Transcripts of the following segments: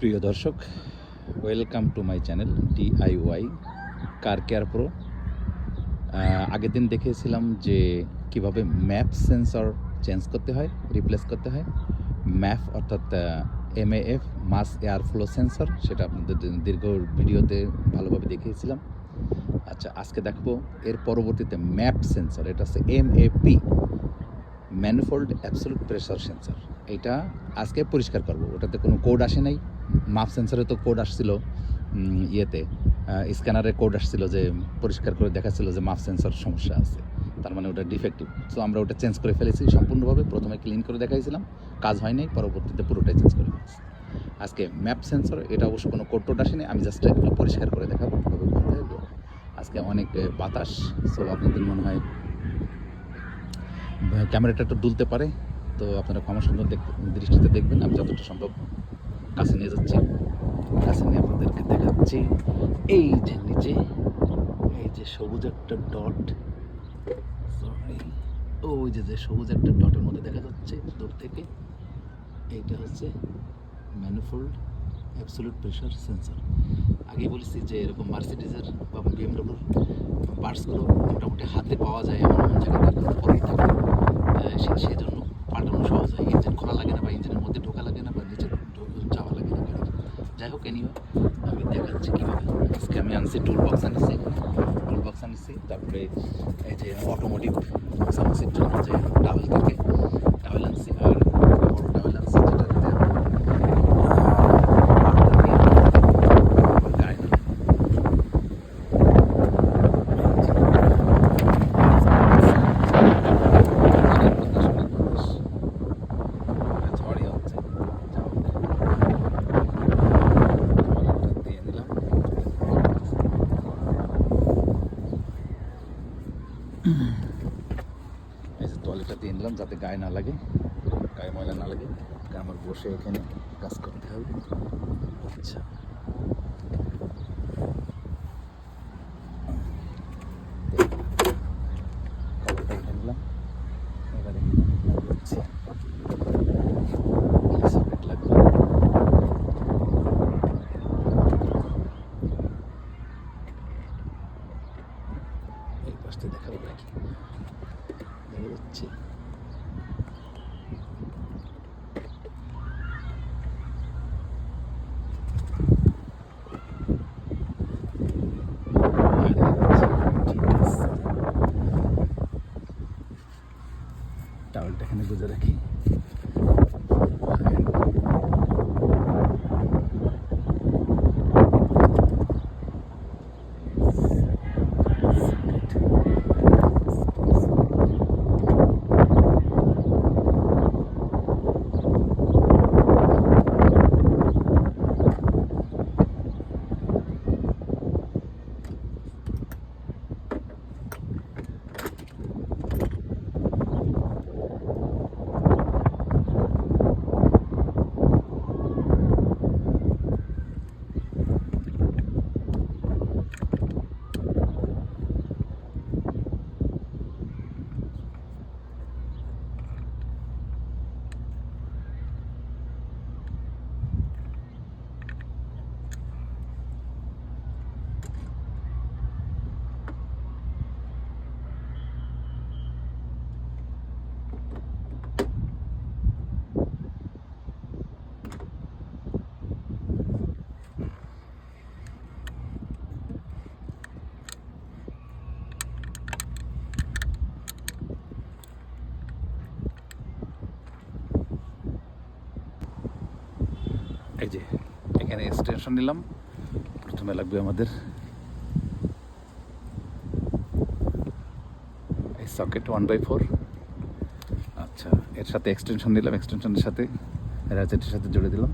প্রিয় দর্শক, welcome to my channel DIY car care pro. আগের দিন দেখিয়েছিলাম যে কিভাবে ম্যাপ সেন্সর চেঞ্জ করতে হয়, রিপ্লেস করতে হয়। ম্যাপ অর্থাৎ MAF মাস এয়ার ফ্লো সেন্সর, সেটা আপনাদের দীর্ঘ ভিডিওতে ভালোভাবে দেখিয়েছিলাম। আচ্ছা, আজকে দেখবো এর পরবর্তীতে ম্যাপ সেন্সর, এটা হচ্ছে MAP, manifold absolute pressure sensor. এটা আজকে পরিষ্কার করব। ওটাতে কোনো কোড আসে নাই। মাপ সেন্সরে তো কোড আসছিল, ইয়েতে স্ক্যানারে কোড আসছিল যে পরিষ্কার করে দেখাচ্ছিল যে মাপ সেন্সর সমস্যা আছে, তার মানে ওটা ডিফেক্টিভ। তো আমরা ওটা চেঞ্জ করে ফেলেছি সম্পূর্ণভাবে। প্রথমে ক্লিন করে দেখাইছিলাম, কাজ হয় নাই, পরবর্তীতে পুরোটাই চেঞ্জ করে ফেলেছি। আজকে ম্যাপ সেন্সর, এটা অবশ্য কোনো কোড টোড আসেনি, আমি জাস্ট একটু পরিষ্কার করে দেখাবো কীভাবে করতে হবে। আজকে অনেক বাতাস, সো আপনাদের মনে হয় ক্যামেরাটা একটু দুলতে পারে, তো আপনারা ক্ষমা সুন্দর দৃষ্টিতে দেখবেন। আমি যতটা সম্ভব কাছে নিয়ে যাচ্ছি, কাছে নিয়ে আপনাদেরকে দেখাচ্ছি। এই যে নিচে এই যে সবুজ একটা ডট, সরি, ওই যে সবুজ একটা ডটের মধ্যে দেখা যাচ্ছে দূর থেকে, এইটা হচ্ছে ম্যানিফোল্ড অ্যাবসোলুট প্রেসার সেন্সর। আগেই বলেছি যে এরকম মার্সিডিজের বা BMW পার্টসগুলো মোটামুটি হাতে পাওয়া যায় এমন এমন জায়গায় পরেই থাকে, সেই জন্য পাল্টানো সহজ হয়। ইঞ্জিন খোলা লাগে না, বা ইঞ্জিনের মধ্যে ঢোকা লাগে না, বা নিচে যাওয়া লাগে না গাড়ির। যাই হোক, এনিওয়ে আমি দেখাচ্ছি কীভাবে। আজকে আমি আনছি টুল বক্স আনিছি, তারপরে এই যে অটোমোটিভ সার্ভিসের জন্য যে টাওয়েল থাকে, টাওয়েল আনছি, আর বড় টাওয়েল আনছি যেটাতে এই যে টয়লেটটা দিয়ে নিলাম যাতে গায়ে না লাগে, গায়ে ময়লা না লাগে। আমার বসে এখানে কাজ করতে হবে। আচ্ছা, কলটা উঠে নিলাম। এবারে হচ্ছে সকেট লাগবে। এই পাশটা দেখাবো নাকি, দেখা যাচ্ছে। টাওয়েলটা এখানে গুজে রাখি। এই যে এখানে এক্সটেনশন নিলাম। প্রথমে লাগবে আমাদের এই সকেট 1/4। আচ্ছা, এর সাথে এক্সটেনশন নিলাম, এক্সটেনশনের সাথে র্যাচেটের সাথে জুড়ে দিলাম।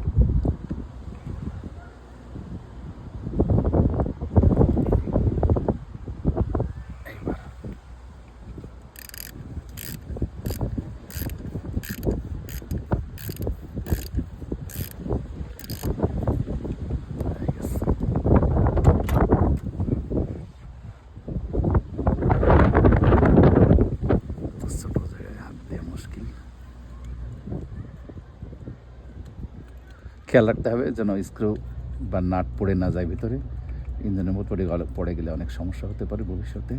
খেয়াল রাখতে হবে যেন স্ক্রু বা নাট পড়ে না যায় ভিতরে। ইঞ্জিনের মধ্যে পড়ে গেলে অনেক সমস্যা হতে পারে ভবিষ্যতে,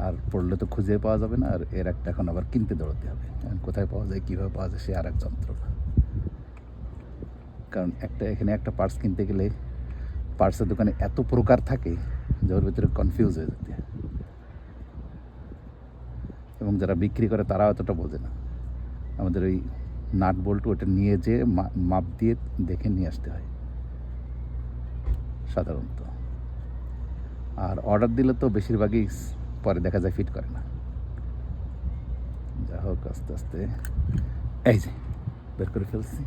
আর পড়লে তো খুঁজে পাওয়া যাবে না। আর এর একটা এখন আবার কিনতে দৌড়াতে হবে, কোথায় পাওয়া যায় কীভাবে পাওয়া যায় সে আর এক যন্ত্রণা। কারণ এখানে একটা পার্টস কিনতে গেলে পার্টসের দোকানে এত প্রকার থাকে যে ওর ভিতরে কনফিউজ হয়ে যেতে, এবং যারা বিক্রি করে তারা অতটা বোঝে না। আমাদের ওই নাট বল্টু ওটা নিয়ে যেয়ে মাপ দিয়ে দেখে নিয়ে আসতে হয় সাধারণত। আর অর্ডার দিলে তো বেশিরভাগই পরে দেখা যায় ফিট করে না। যা হোক আস্তে আস্তে এই যে বের করে ফেলছি,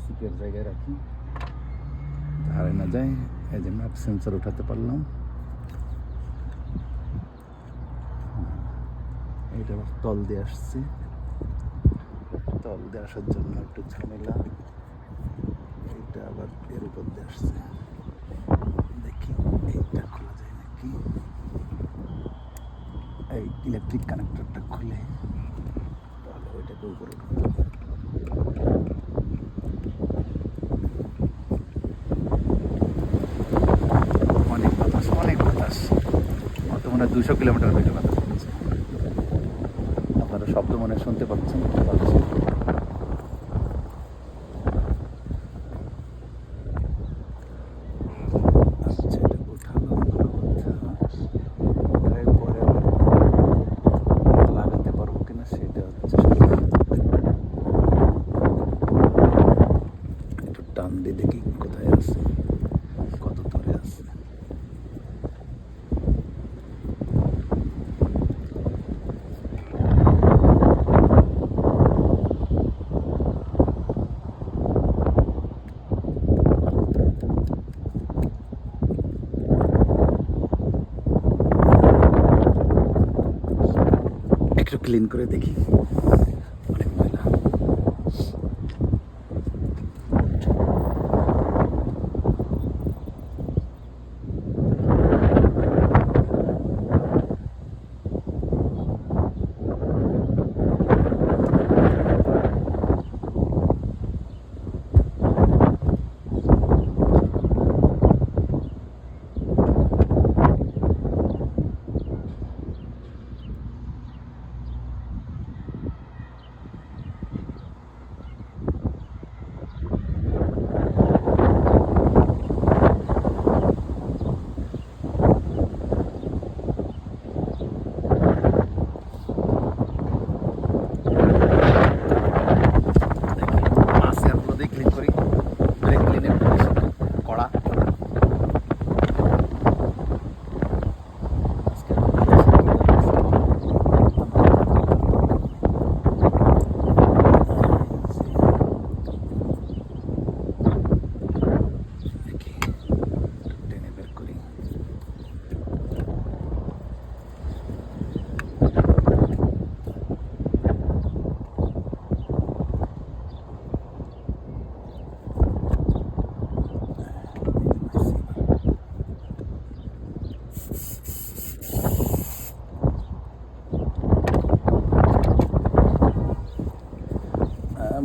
সিটের জায়গায় রাখি হারাই না যায়। এই যে ম্যাপ সেন্সর উঠাতে পারলাম। এটা আবার তল দিয়ে আসছে, তল দিয়ে আসার জন্য একটু ঝামেলা। এইটা আবার এর উপর দিয়ে আসছে, দেখি এইটা খোলা যায় নাকি। এই ইলেকট্রিক কানেক্টরটা খুলে তাহলে ওইটাকে উপরে উঠাতে হবে। অনেক বাতাস, অনেক বাতাস, অত মনে হয় 200 কিলোমিটার বেগে বাতাস হচ্ছে। আপনারা শব্দ মনে শুনতে পাচ্ছেন বাতাসের। টান দিয়ে দেখি কোথায় আছে, কত দূরে আছে। একটু ক্লিন করে দেখি, অনেক ময়লা।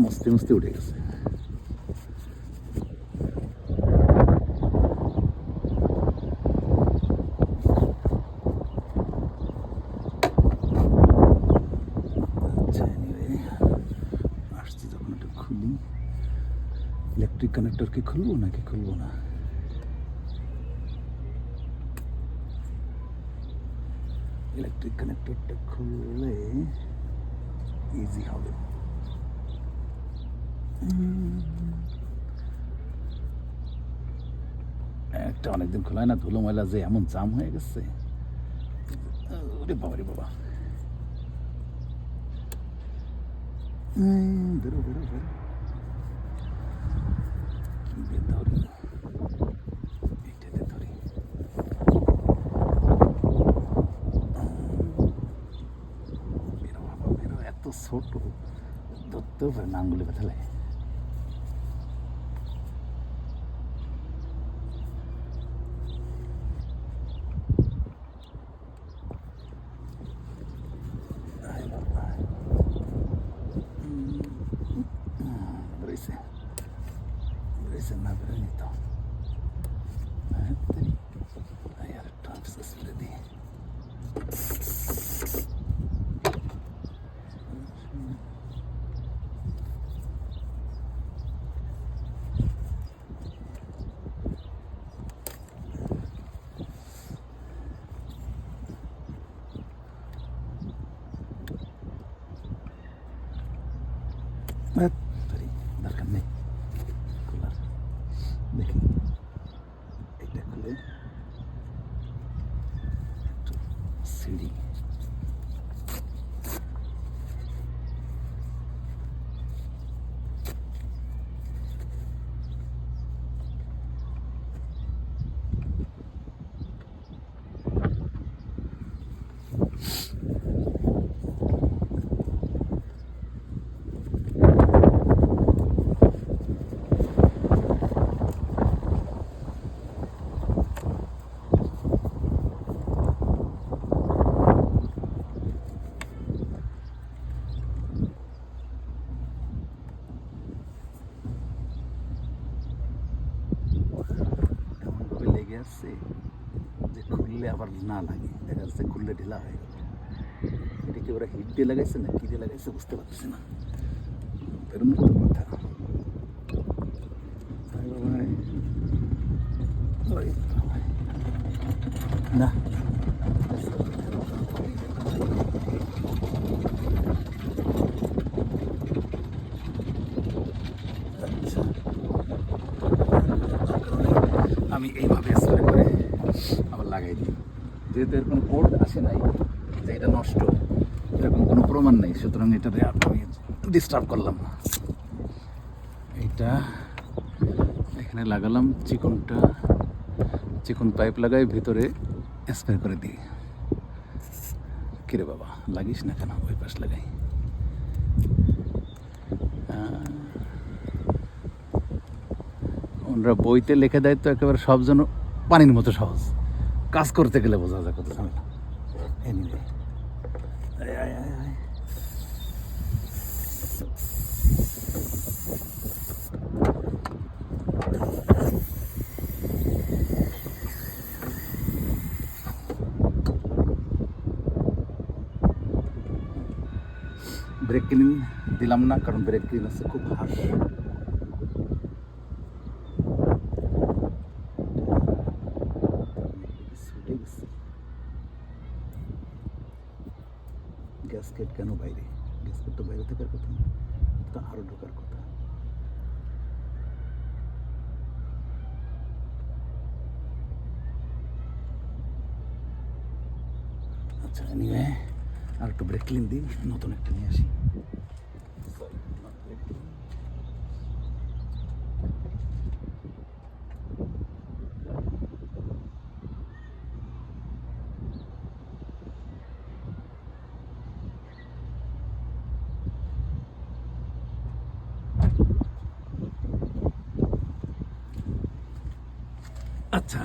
মুছতে মুছতে উঠে গেছে। আসছি যখন একটু খুলি, ইলেকট্রিক কানেক্টর কি খুলবো নাকি খুলবো না? ইলেকট্রিক কানেক্টরটা খুললে ইজি হবে। একটা অনেকদিন খোলা হয় না, ধুলো ময়লা যে এমন জাম হয়ে গেছে, ওরে বাবা রে বাবা। বেরো বেরো বেরো, কি ধরি, এইটাতে ধরি। বেরো বাবা বেরো, এত ছোট ধরতেও পারে না, আঙ্গুলে ব্যথা লাগে। রয়েছে বেরোইছে না বেরোয়নি তো আর একটু আফসোস করে দিই দরকার নেই খোলার দেখি এটা খুলে সিঁড়ি লেগে আসছে যে খুললে আবার না লাগে, দেখা যাচ্ছে খুললে ঢিলা হয়ে গেল। এটা কি ওরা হিট দিয়ে লাগাইছে না কি দিয়ে লাগাইছে বুঝতে পারছি না, বেরোনোর তো কথা না। আমি এইভাবে স্প্রে করে আবার লাগাই দিই, যেহেতু এর কোনো কোড আসে নাই যে এটা নষ্ট, এরকম কোনো প্রমাণ নেই, সুতরাং এটাতে আমি ডিস্টার্ব করলাম না। এইটা এখানে লাগালাম, চিকন পাইপ লাগাই ভিতরে স্প্রে করে দিই। কিরে বাবা লাগিস না কেন, ওই পাশ লাগাই। ওনারা বইতে লিখে দেয় তো একেবারে সব যেন পানির মতো সহজ, কাজ করতে গেলে বোঝা যায় কত ঝামেলা। এনিওয়ে ব্রেক ক্লিন দিলাম না, কারণ ব্রেক ক্লিন আছে খুব হার্ড। গ্যাসকেট কেন বাইরে? গ্যাসকেট তো বাইরে থাকার কথা না, তো আরো ঢোকার কথা। আচ্ছা এনিওয়ে আর একটু ব্রেক ক্লিন দিই, নতুন একটা নিয়ে আসি। আচ্ছা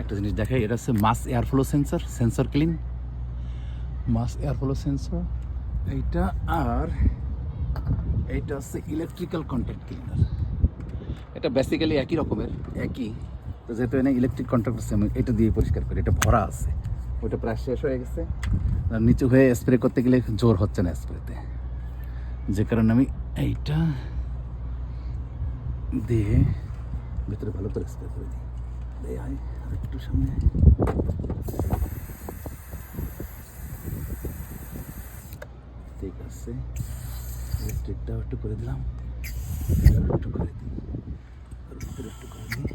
একটা জিনিস দেখাই, এটা হচ্ছে মাস এয়ারফ্লো সেন্সর ক্লিন, মাস এয়ারফ্লো সেন্সর এইটা। আর এইটা হচ্ছে ইলেকট্রিক্যাল কন্ট্যাক্ট ক্লিনার। এটা বেসিক্যালি একই রকমের, একই তো, যেহেতু এনে ইলেকট্রিক কন্ট্যাক্ট আছে আমি এটা দিয়ে পরিষ্কার করি। এটা ভরা আছে, ওইটা প্রায় শেষ হয়ে গেছে, আর নিচু হয়ে স্প্রে করতে গেলে জোর হচ্ছে না স্প্রেতে, যে কারণে আমি এইটা দিয়ে ভিতরে ভালো করে স্প্রে করে দিই। আর একটু সামনে ঠিক আছে, ইলেকট্রিকটাও একটু করে দিলাম, একটু করে দিই, একটু করে দিই।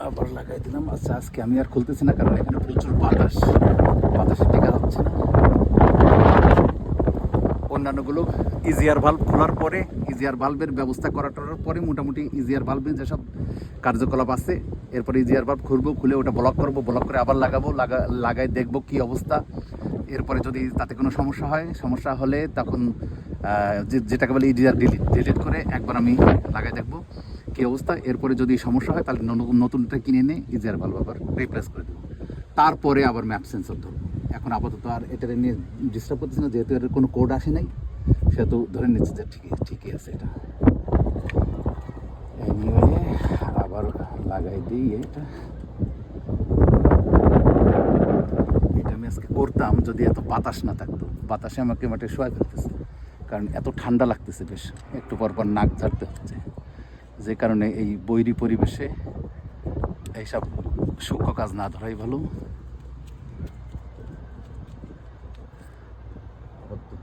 আবার লাগাই দিলাম। আচ্ছা আজকে আমি আর খুলতেছি না, কারণ এখানে প্রচুর বাতাসে টেকা যাচ্ছে না। অন্যান্যগুলো ইজিয়ার ভাল্ব খোলার পরে, ইজিয়ার ভাল্বের ব্যবস্থা করাটার পরে মোটামুটি ইজিয়ার ভাল্বের যেসব কার্যকলাপ আছে, এরপরে ইজিয়ার ভাল্ব খুলবো, খুলে ওটা ব্লক করবো, ব্লক করে আবার লাগাবো, লাগাই দেখবো কি অবস্থা। এরপরে যদি তাতে কোনো সমস্যা হলে তখন যেটাকে বলে ইডিআর ডিলিট করে একবার আমি লাগাই দেখবো কী অবস্থা। এরপরে যদি সমস্যা হয় তাহলে নতুনটা কিনে এনে ইজিআর ভালো আবার রিপ্লেস করে দেবো, তারপরে আবার ম্যাপ সেন্সর ধরবো। এখন আপাতত আর এটা নিয়ে ডিস্টার্ব করতেছি না, যেহেতু এর কোনো কোড আসে নাই, সেহেতু ধরে নিচ্ছে যে ঠিকই আছে এটা। নিয়ে আবার লাগাই দিই এটা আমি আজকে করতাম যদি এত বাতাস না থাকতো। বাতাসে আমাকে মাঠে শোয়া ফেলতেছে, কারণ এত ঠান্ডা লাগতেছে, বেশ একটু পরপর নাক ঝাড়তে হচ্ছে, যে কারণে এই বৈরী পরিবেশে এইসব সূক্ষ্ম কাজ না ধরাই ভালো।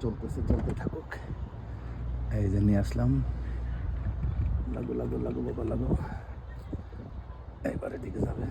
চলতে থাকুক। এই যে নিয়ে আসলাম, লাগো বাবা লাগো, এইবারে দিকে যাবে।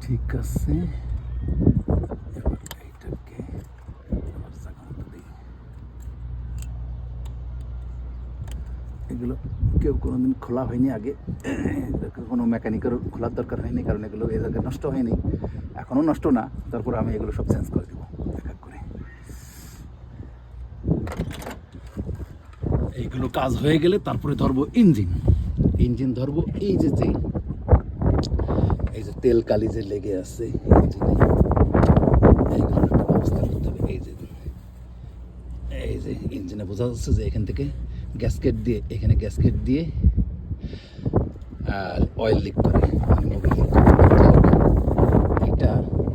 ঠিক আছে, এবার এইটাকে আবার জায়গা মতো দিই। এগুলো কেউ কোনোদিন খোলা হয়নি আগে, কোনো মেকানিকের খোলার দরকার হয়নি, কারণ এগুলো এ জায়গায় নষ্ট হয়নি, এখনও নষ্ট না। তারপরে আমি এগুলো সব চেঞ্জ করে দেবো এক এক করে। এইগুলো কাজ হয়ে গেলে তারপরে ধরবো ইঞ্জিন ধরবো। এই যে তেল কালি যে লেগে আছে ইঞ্জিনে, এইগুলোর একটা ব্যবস্থা করতে হবে। এই যে ইঞ্জিনে বোঝা যাচ্ছে যে এখান থেকে গ্যাসকেট দিয়ে, এখানে গ্যাসকেট দিয়ে অয়েল লিক করে, মানে মোবিল লিক করে।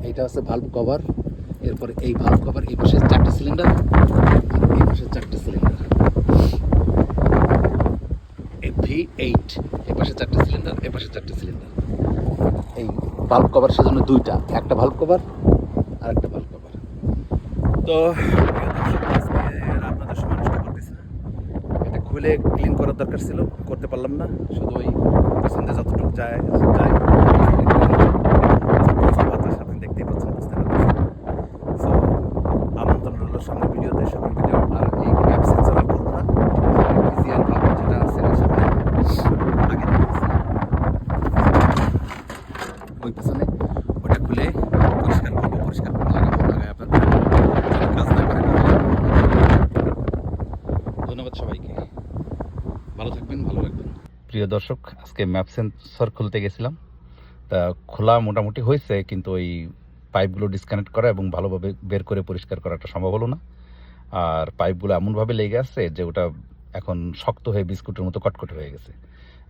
এইটা হচ্ছে ভালভ কভার। এরপরে এই ভালভ কভার, এই পাশে 4টে সিলিন্ডার, এই পাশে 4টে সিলিন্ডার, V8, এই পাশে 4টে সিলিন্ডার, এই পাশে 4টে সিলিন্ডার। এই ভালভ কভার সেজন্য দুইটা, একটা ভালভ কভার আর একটা ভালভ কভার। তো আপনাদের সময় নষ্ট করতেছি না, এটা খুলে ক্লিন করার দরকার ছিল, করতে পারলাম না। শুধু ওই পছন্দে যতটুকু যায় বাতাস আপনি দেখতেই পাচ্ছেন, বুঝতে পারছেন। সো আমন্ত্রণ রইল সামনে ভিডিওতে, সামনে ভিডিও। আর এই ম্যাপ সেন্সর আর করবো না, ইজিআর ভাব যেটা আছে সামনে আগে ওই পিছনে ওটা খুলে পরিষ্কার করবো, পরিষ্কার লাগাই আপনার কাজ না করে। ধন্যবাদ সবাইকে, ভালো থাকবেন, ভালো রাখবেন। প্রিয় দর্শক, আজকে ম্যাপ সেন্সর খুলতে গেছিলাম, তা খোলা মোটামুটি হয়েছে, কিন্তু ওই পাইপগুলো ডিসকানেক্ট করা এবং ভালোভাবে বের করে পরিষ্কার করাটা সম্ভব হলো না। আর পাইপগুলো এমনভাবে লেগে আসছে যে ওটা এখন শক্ত হয়ে বিস্কুটের মতো কটকট হয়ে গেছে।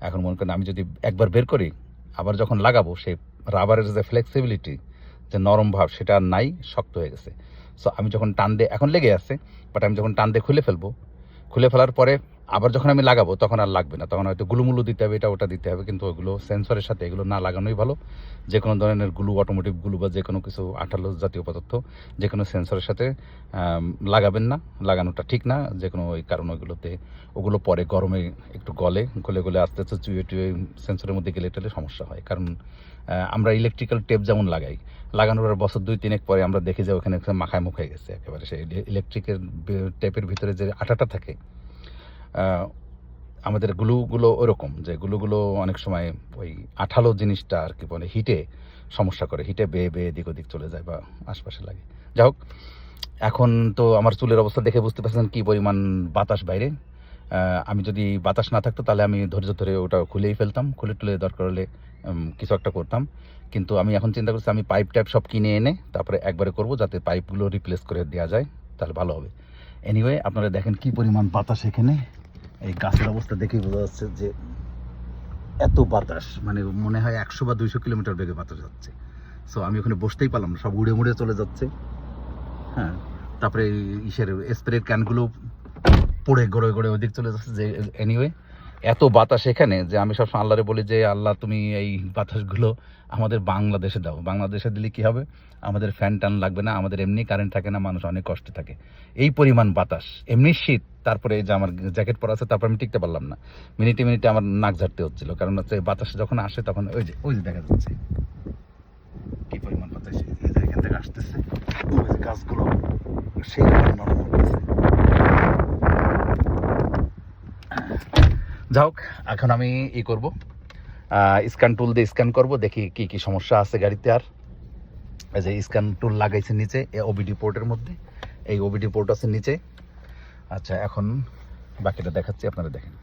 এখন মনে করেন আমি যদি একবার বের করি, আবার যখন লাগাবো, সেই রাবারের যে ফ্লেক্সিবিলিটি, যে নরম ভাব, সেটা আর নাই, শক্ত হয়ে গেছে। সো আমি যখন টান দিয়ে, এখন লেগে আছে, বাট আমি যখন টান দিয়ে খুলে ফেলার পরে আবার যখন আমি লাগাবো তখন আর লাগবে না, তখন হয়তো গুলুমুলু দিতে হবে, এটা ওটা দিতে হবে। কিন্তু ওইগুলো সেন্সরের সাথে এগুলো না লাগানোই ভালো। যে কোনো ধরনের গুলু, অটোমেটিক গুলু বা যে কোনো কিছু আঠালো জাতীয় পদার্থ যে কোনো সেন্সরের সাথে লাগাবেন না, লাগানোটা ঠিক না। যে কোনো ওই কারণ ওগুলো পরে গরমে একটু গলে আস্তে আস্তে চুয়ে সেন্সরের মধ্যে গেলে টেলে সমস্যা হয়। কারণ আমরা ইলেকট্রিক্যাল টেপ যেমন লাগানোর বছর 2-3 পরে আমরা দেখি যে ওখানে মাখায় মুখ হয়ে গেছে একেবারে। সেই ইলেকট্রিকের টেপের ভিতরে যে আঠাটা থাকে, আমাদের গ্লুগুলো ওরকম, যে গ্লুগুলো অনেক সময় ওই আঠালো জিনিসটা আর কি বলে হিটে সমস্যা করে, হিটে বেয়ে এদিক ওদিক চলে যায় বা আশপাশে লাগে। যাই হোক, এখন তো আমার চুলের অবস্থা দেখে বুঝতে পারছেন কি পরিমাণ বাতাস বাইরে। আমি যদি বাতাস না থাকতো তাহলে আমি ধৈর্য ধরে ওটা খুলেই ফেলতাম, খুলে টুলে দরকার হলে কিছু একটা করতাম। কিন্তু আমি এখন চিন্তা করছি আমি পাইপ টাইপ সব কিনে এনে তারপরে একবারে করব, যাতে পাইপগুলো রিপ্লেস করে দেওয়া যায়, তাহলে ভালো হবে। এনিওয়ে, আপনারা দেখেন কি পরিমাণ বাতাস এখানে। এই গাছের অবস্থা দেখেই বোঝা যাচ্ছে যে এত বাতাস, মানে মনে হয় 100 বা 200 কিলোমিটার বেগে বাতাস যাচ্ছে। সো আমি ওখানে বসতেই পারলাম না, সব উড়ে চলে যাচ্ছে। হ্যাঁ, তারপরে স্প্রের ক্যানগুলো পড়ে গড়ে ওদিক চলে যাচ্ছে। যে এত বাতাস এখানে যে আমি সবসময় আল্লাহরে বলি যে আল্লাহ তুমি এই বাতাসগুলো আমাদের বাংলাদেশে দাও। বাংলাদেশে দিলে কি হবে, আমাদের ফ্যান টান লাগবে না, আমাদের এমনি কারেন্ট থাকে না, মানুষ অনেক কষ্টে থাকে। এই পরিমাণ বাতাস, এমনি শীত, তারপরে এই যে আমার জ্যাকেট পরা আছে, তারপর আমি টিকতে পারলাম না, মিনিটে মিনিটে আমার নাক ঝাড়তে হচ্ছিল। কারণ হচ্ছে বাতাস যখন আসে তখন ওই যে দেখা যাচ্ছে কি পরিমাণ বাতাস, এই যে এখান থেকে আসতেছে, ওই যে গাছগুলো সেই রকম নরম করতেছে। যাই হোক, এখন আমি করব, স্ক্যান টুল দিয়ে স্ক্যান করব, দেখি কি কি সমস্যা আছে গাড়িতে। আর এই যে স্ক্যান টুল লাগাইছে নিচে ওবিডি পোর্টের মধ্যে, এই ওবিডি পোর্ট আছে নিচে। আচ্ছা, এখন বাকিটা দেখাচ্ছি, আপনারা দেখেন।